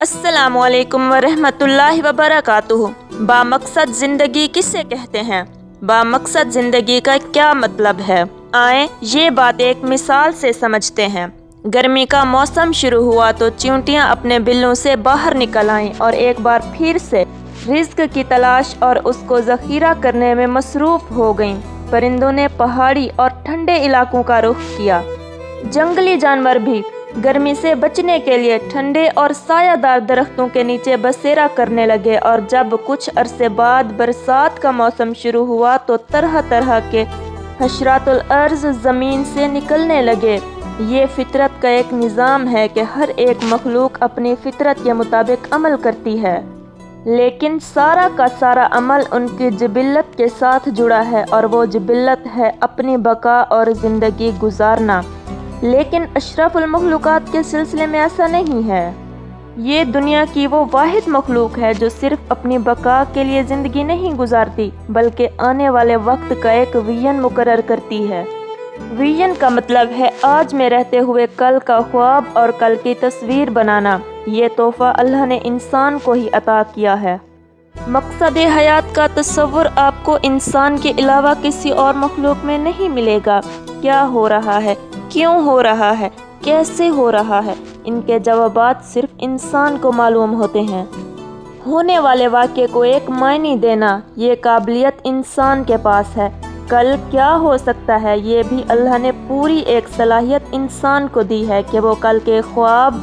السلام علیکم ورحمۃ اللہ وبرکاتہ۔ بامقصد زندگی کسے کہتے ہیں؟ بامقصد زندگی کا کیا مطلب ہے؟ آئیں یہ بات ایک مثال سے سمجھتے ہیں۔ گرمی کا موسم شروع ہوا تو چیونٹیاں اپنے بلوں سے باہر نکل آئیں اور ایک بار پھر سے رزق کی تلاش اور اس کو ذخیرہ کرنے میں مصروف ہو گئیں۔ پرندوں نے پہاڑی اور ٹھنڈے علاقوں کا رخ کیا۔ جنگلی جانور بھی گرمی سے بچنے کے لیے ٹھنڈے اور سایہ دار درختوں کے نیچے بسیرا کرنے لگے، اور جب کچھ عرصے بعد برسات کا موسم شروع ہوا تو طرح طرح کے حشرات الارض زمین سے نکلنے لگے۔ یہ فطرت کا ایک نظام ہے کہ ہر ایک مخلوق اپنی فطرت کے مطابق عمل کرتی ہے، لیکن سارا کا سارا عمل ان کی جبلت کے ساتھ جڑا ہے، اور وہ جبلت ہے اپنی بقا اور زندگی گزارنا۔ لیکن اشرف المخلوقات کے سلسلے میں ایسا نہیں ہے۔ یہ دنیا کی وہ واحد مخلوق ہے جو صرف اپنی بقا کے لیے زندگی نہیں گزارتی، بلکہ آنے والے وقت کا ایک ویژن مقرر کرتی ہے۔ ویژن کا مطلب ہے آج میں رہتے ہوئے کل کا خواب اور کل کی تصویر بنانا۔ یہ تحفہ اللہ نے انسان کو ہی عطا کیا ہے۔ مقصد حیات کا تصور آپ کو انسان کے علاوہ کسی اور مخلوق میں نہیں ملے گا۔ کیا ہو رہا ہے، کیوں ہو رہا ہے، کیسے ہو رہا ہے، ان کے جوابات صرف انسان کو معلوم ہوتے ہیں۔ ہونے والے واقعے کو ایک معنی دینا، یہ قابلیت انسان کے پاس ہے۔ کل کیا ہو سکتا ہے، یہ بھی اللہ نے پوری ایک صلاحیت انسان کو دی ہے کہ وہ کل کے خواب،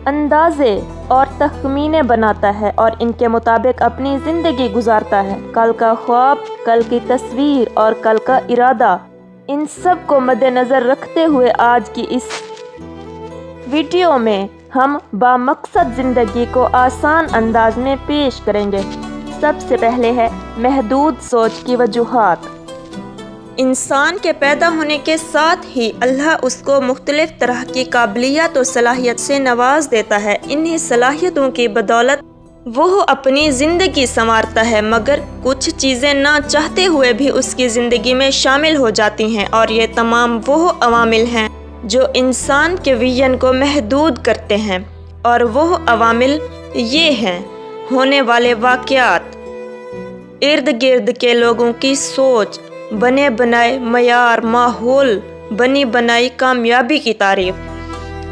اندازے اور تخمینے بناتا ہے اور ان کے مطابق اپنی زندگی گزارتا ہے۔ کل کا خواب، کل کی تصویر اور کل کا ارادہ، ان سب کو مد نظر رکھتے ہوئے آج کی اس ویڈیو میں ہم بامقصد زندگی کو آسان انداز میں پیش کریں گے۔ سب سے پہلے ہے محدود سوچ کی وجوہات۔ انسان کے پیدا ہونے کے ساتھ ہی اللہ اس کو مختلف طرح کی قابلیت و صلاحیت سے نواز دیتا ہے۔ انہی صلاحیتوں کی بدولت وہ اپنی زندگی سنوارتا ہے، مگر کچھ چیزیں نہ چاہتے ہوئے بھی اس کی زندگی میں شامل ہو جاتی ہیں، اور یہ تمام وہ عوامل ہیں جو انسان کے ویژن کو محدود کرتے ہیں۔ اور وہ عوامل یہ ہیں: ہونے والے واقعات، ارد گرد کے لوگوں کی سوچ، بنے بنائے معیار، ماحول، بنی بنائی کامیابی کی تعریف۔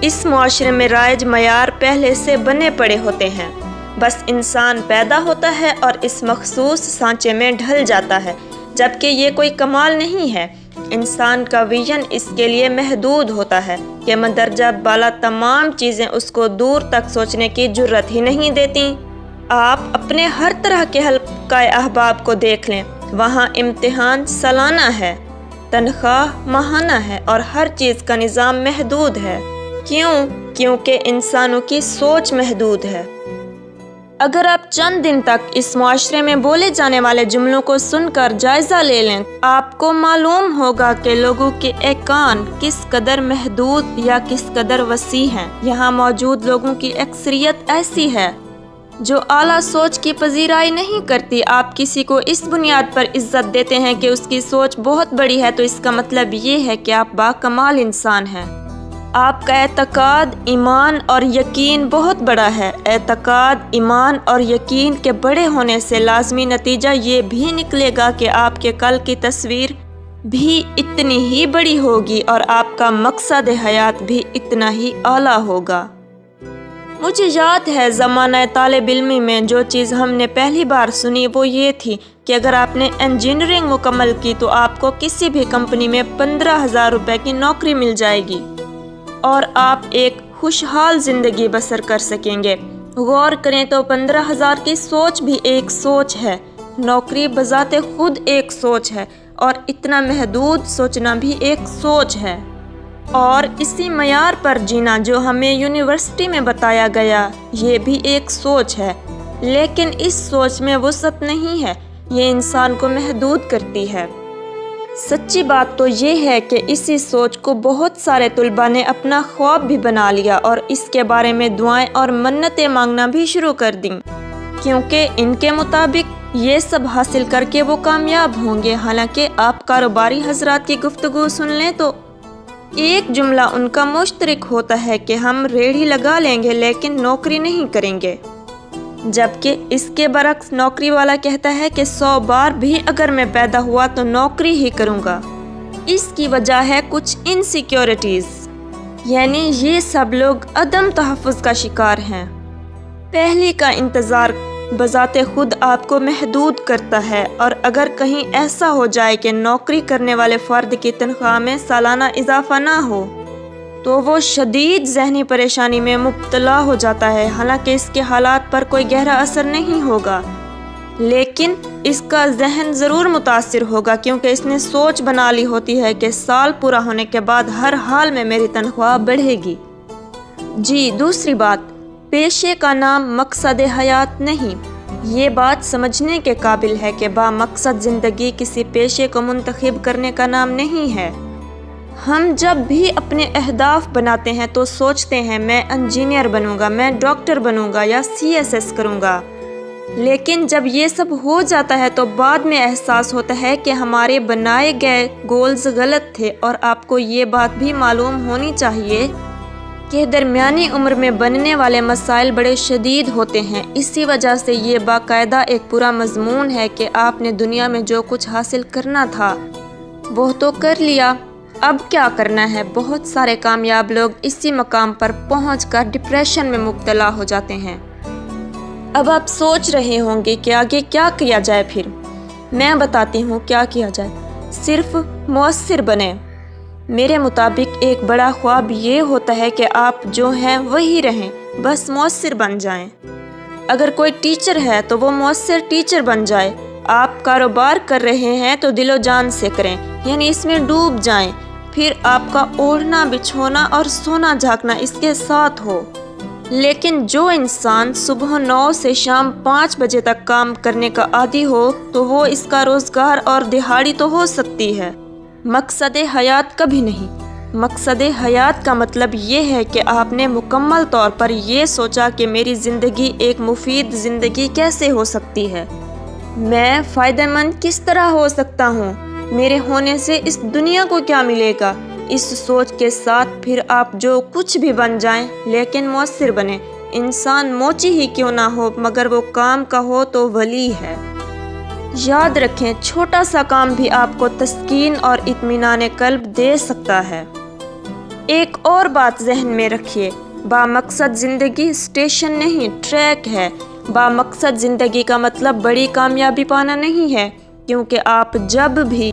اس معاشرے میں رائج معیار پہلے سے بنے پڑے ہوتے ہیں، بس انسان پیدا ہوتا ہے اور اس مخصوص سانچے میں ڈھل جاتا ہے، جبکہ یہ کوئی کمال نہیں ہے۔ انسان کا ویژن اس کے لیے محدود ہوتا ہے کہ مندرجہ بالا تمام چیزیں اس کو دور تک سوچنے کی جرت ہی نہیں دیتی۔ آپ اپنے ہر طرح کے حلقۂ احباب کو دیکھ لیں، وہاں امتحان سالانہ ہے، تنخواہ ماہانہ ہے، اور ہر چیز کا نظام محدود ہے۔ کیوں؟ کیونکہ انسانوں کی سوچ محدود ہے۔ اگر آپ چند دن تک اس معاشرے میں بولے جانے والے جملوں کو سن کر جائزہ لے لیں، آپ کو معلوم ہوگا کہ لوگوں کے ایقان کس قدر محدود یا کس قدر وسیع ہیں۔ یہاں موجود لوگوں کی اکثریت ایسی ہے جو اعلیٰ سوچ کی پذیرائی نہیں کرتی۔ آپ کسی کو اس بنیاد پر عزت دیتے ہیں کہ اس کی سوچ بہت بڑی ہے، تو اس کا مطلب یہ ہے کہ آپ باکمال انسان ہیں۔ آپ کا اعتقاد، ایمان اور یقین بہت بڑا ہے۔ اعتقاد، ایمان اور یقین کے بڑے ہونے سے لازمی نتیجہ یہ بھی نکلے گا کہ آپ کے کل کی تصویر بھی اتنی ہی بڑی ہوگی اور آپ کا مقصد حیات بھی اتنا ہی اعلیٰ ہوگا۔ مجھے یاد ہے زمانہ طالب علمی میں جو چیز ہم نے پہلی بار سنی وہ یہ تھی کہ اگر آپ نے انجینئرنگ مکمل کی تو آپ کو کسی بھی کمپنی میں 15,000 روپے کی نوکری مل جائے گی اور آپ ایک خوشحال زندگی بسر کر سکیں گے۔ غور کریں تو 15,000 کی سوچ بھی ایک سوچ ہے، نوکری بذات خود ایک سوچ ہے، اور اتنا محدود سوچنا بھی ایک سوچ ہے، اور اسی معیار پر جینا جو ہمیں یونیورسٹی میں بتایا گیا یہ بھی ایک سوچ ہے۔ لیکن اس سوچ میں وسعت نہیں ہے، یہ انسان کو محدود کرتی ہے۔ سچی بات تو یہ ہے کہ اسی سوچ کو بہت سارے طلباء نے اپنا خواب بھی بنا لیا اور اس کے بارے میں دعائیں اور منتیں مانگنا بھی شروع کر دیں، کیونکہ ان کے مطابق یہ سب حاصل کر کے وہ کامیاب ہوں گے۔ حالانکہ آپ کاروباری حضرات کی گفتگو سن لیں تو ایک جملہ ان کا مشترک ہوتا ہے کہ ہم ریڑھی لگا لیں گے لیکن نوکری نہیں کریں گے، جبکہ اس کے برعکس نوکری والا کہتا ہے کہ 100 بار بھی اگر میں پیدا ہوا تو نوکری ہی کروں گا۔ اس کی وجہ ہے کچھ انسیکیورٹیز، یعنی یہ سب لوگ عدم تحفظ کا شکار ہیں۔ پہلی کا انتظار بذات خود آپ کو محدود کرتا ہے، اور اگر کہیں ایسا ہو جائے کہ نوکری کرنے والے فرد کی تنخواہ میں سالانہ اضافہ نہ ہو تو وہ شدید ذہنی پریشانی میں مبتلا ہو جاتا ہے۔ حالانکہ اس کے حالات پر کوئی گہرا اثر نہیں ہوگا، لیکن اس کا ذہن ضرور متاثر ہوگا، کیونکہ اس نے سوچ بنا لی ہوتی ہے کہ سال پورا ہونے کے بعد ہر حال میں میری تنخواہ بڑھے گی۔ جی دوسری بات، پیشے کا نام مقصد حیات نہیں۔ یہ بات سمجھنے کے قابل ہے کہ با مقصد زندگی کسی پیشے کو منتخب کرنے کا نام نہیں ہے۔ ہم جب بھی اپنے اہداف بناتے ہیں تو سوچتے ہیں میں انجینئر بنوں گا، میں ڈاکٹر بنوں گا یا CSS کروں گا، لیکن جب یہ سب ہو جاتا ہے تو بعد میں احساس ہوتا ہے کہ ہمارے بنائے گئے گولز غلط تھے۔ اور آپ کو یہ بات بھی معلوم ہونی چاہیے کہ درمیانی عمر میں بننے والے مسائل بڑے شدید ہوتے ہیں۔ اسی وجہ سے یہ باقاعدہ ایک پورا مضمون ہے کہ آپ نے دنیا میں جو کچھ حاصل کرنا تھا وہ تو کر لیا، اب کیا کرنا ہے۔ بہت سارے کامیاب لوگ اسی مقام پر پہنچ کر ڈپریشن میں مبتلا ہو جاتے ہیں۔ اب آپ سوچ رہے ہوں گے کہ آگے کیا کیا جائے، پھر میں بتاتی ہوں کیا کیا جائے۔ صرف مؤثر بنیں۔ میرے مطابق ایک بڑا خواب یہ ہوتا ہے کہ آپ جو ہیں وہی رہیں، بس مؤثر بن جائیں۔ اگر کوئی ٹیچر ہے تو وہ مؤثر ٹیچر بن جائے۔ آپ کاروبار کر رہے ہیں تو دل و جان سے کریں، یعنی اس میں ڈوب جائیں۔ پھر آپ کا اوڑھنا بچھونا اور سونا جھانکنا اس کے ساتھ ہو۔ لیکن جو انسان صبح 9 سے شام 5 بجے تک کام کرنے کا عادی ہو تو وہ اس کا روزگار اور دہاڑی تو ہو سکتی ہے، مقصد حیات کبھی نہیں۔ مقصد حیات کا مطلب یہ ہے کہ آپ نے مکمل طور پر یہ سوچا کہ میری زندگی ایک مفید زندگی کیسے ہو سکتی ہے، میں فائدہ مند کس طرح ہو سکتا ہوں، میرے ہونے سے اس دنیا کو کیا ملے گا۔ اس سوچ کے ساتھ پھر آپ جو کچھ بھی بن جائیں لیکن مؤثر بنیں۔ انسان موچی ہی کیوں نہ ہو مگر وہ کام کا ہو تو ولی ہے۔ یاد رکھیں چھوٹا سا کام بھی آپ کو تسکین اور اطمینان قلب دے سکتا ہے۔ ایک اور بات ذہن میں رکھیے، با مقصد زندگی اسٹیشن نہیں، ٹریک ہے۔ با مقصد زندگی کا مطلب بڑی کامیابی پانا نہیں ہے، کیونکہ آپ جب بھی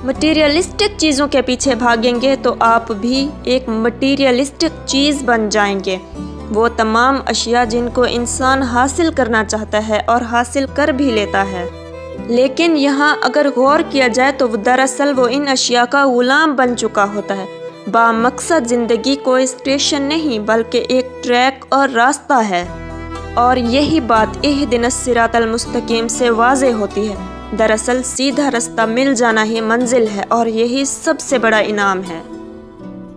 مٹیریلسٹک چیزوں کے پیچھے بھاگیں گے تو آپ بھی ایک مٹیریلسٹک چیز بن جائیں گے۔ وہ تمام اشیاء جن کو انسان حاصل کرنا چاہتا ہے اور حاصل کر بھی لیتا ہے، لیکن یہاں اگر غور کیا جائے تو دراصل وہ ان اشیاء کا غلام بن چکا ہوتا ہے۔ با مقصد زندگی کوئی اسٹیشن نہیں بلکہ ایک ٹریک اور راستہ ہے، اور یہی بات اہدنا الصراط المستقیم سے واضح ہوتی ہے۔ دراصل سیدھا راستہ مل جانا ہی منزل ہے، اور یہی سب سے بڑا انعام ہے۔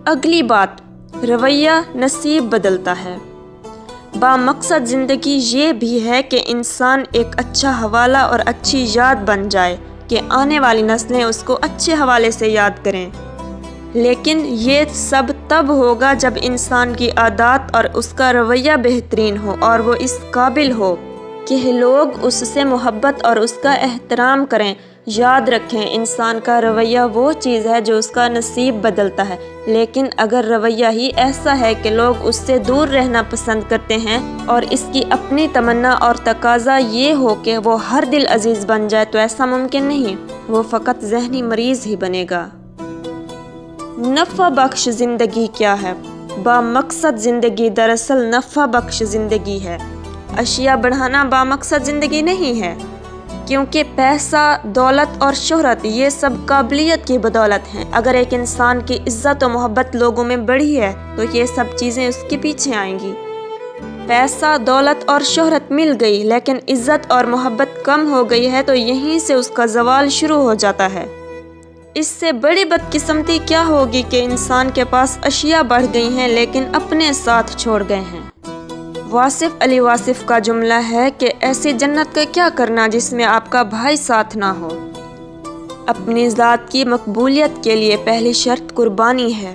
اگلی بات، رویہ نصیب بدلتا ہے۔ با مقصد زندگی یہ بھی ہے کہ انسان ایک اچھا حوالہ اور اچھی یاد بن جائے کہ آنے والی نسلیں اس کو اچھے حوالے سے یاد کریں۔ لیکن یہ سب تب ہوگا جب انسان کی عادات اور اس کا رویہ بہترین ہو اور وہ اس قابل ہو کہ لوگ اس سے محبت اور اس کا احترام کریں۔ یاد رکھیں انسان کا رویہ وہ چیز ہے جو اس کا نصیب بدلتا ہے، لیکن اگر رویہ ہی ایسا ہے کہ لوگ اس سے دور رہنا پسند کرتے ہیں اور اس کی اپنی تمنا اور تقاضا یہ ہو کہ وہ ہر دل عزیز بن جائے تو ایسا ممکن نہیں، وہ فقط ذہنی مریض ہی بنے گا۔ نفع بخش زندگی کیا ہے؟ با مقصد زندگی دراصل نفع بخش زندگی ہے۔ اشیاء بڑھانا با مقصد زندگی نہیں ہے، کیونکہ پیسہ، دولت اور شہرت یہ سب قابلیت کی بدولت ہیں۔ اگر ایک انسان کی عزت و محبت لوگوں میں بڑھی ہے تو یہ سب چیزیں اس کے پیچھے آئیں گی۔ پیسہ، دولت اور شہرت مل گئی لیکن عزت اور محبت کم ہو گئی ہے تو یہیں سے اس کا زوال شروع ہو جاتا ہے۔ اس سے بڑی بدقسمتی کیا ہوگی کہ انسان کے پاس اشیاء بڑھ گئی ہیں لیکن اپنے ساتھ چھوڑ گئے ہیں۔ واصف علی واصف کا جملہ ہے کہ ایسی جنت کا کیا کرنا جس میں آپ کا بھائی ساتھ نہ ہو۔ اپنی ذات کی مقبولیت کے لیے پہلی شرط قربانی ہے۔